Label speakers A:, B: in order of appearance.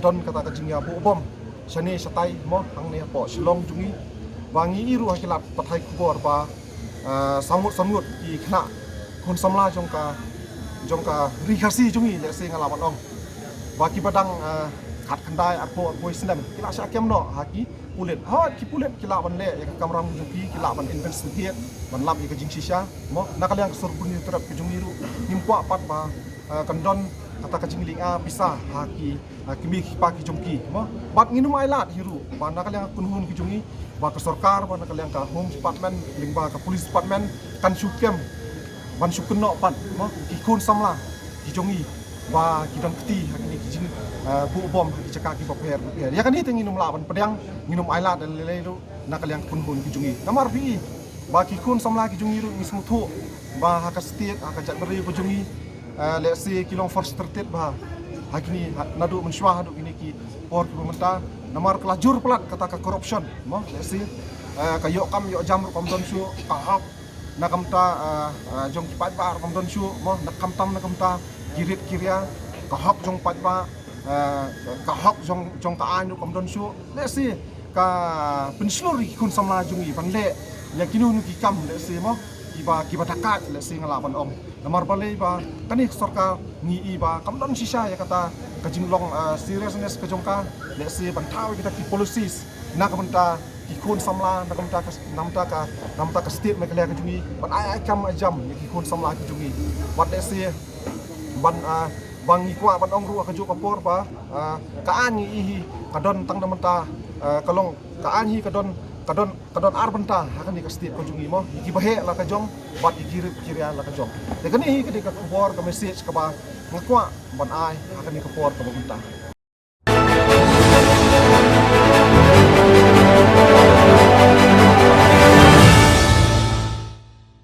A: don kata kajingnya bu bom shani shatai mo hang ne po shilong jungi wangi iru hakilat pathai kubor ba samut i khna kun samla jongka rikasi jungi le se ngalawan ong baki padang khat khandai arpo sinem kila sya kem no haki pulet ki pulet kila ban le ya kamram jupi kila ban investigate ban lam i kajing shisha mo nakaliang surbun ni terap kajung iru nimpwa pat ba kandon kata kajing linga bisa haki kimi paki jongki mo bat nginum ailat hiru ba nakaliang kunhun kijungi ba ke sarkar ba nakaliang ka home department lingba ka police department kan syukem ban syukenno pat mo kikun samla kijongi ba kidang keti hakini kijing bu bom haki cakak ki paper ya kan itu nginum lawan pedang nginum ailat dan lele nakaliang kunhun kijungi namar bi ba kikun samla kijungi ru ngismu thu ba haka state haka jat beri kijungi let's say kilong first tertib bah hakini nadu mensyuah hadu ini ki por pemerintah namar kelajur pelat kata ka corruption mo let's say kayok kam yok jam komdon syu kahap nakamta jong kipat ba komdon syu mo nakamtam nakamta kirit kiria kahap jong pat ba kahap jong ka anu komdon syu let's say ka pensluri kun sama jungi panle yakinu nu kikam let's say mo kiba takat let's say ngalawan ong namar balai ba kani sarkar ngi ba kamdon sisa ya kata kajinglong seriousness kajongka let's say bantau kita ki policies na kamenta ki kun samla na namta ka state mekalaya kajungi ban ai kam ajam ki kun samla kajungi what let's say ban bang ikwa ban ong ru kajuk kapor ba kaan ngi kadon tang namta kalong kaan hi kadon arbenta akan dikasih kajungi mo iki bahe la kajong bat ikirip kiria la kajong de kani ketika kapor ka message ka ba ngakwa ban ai akan dikapor ka bumta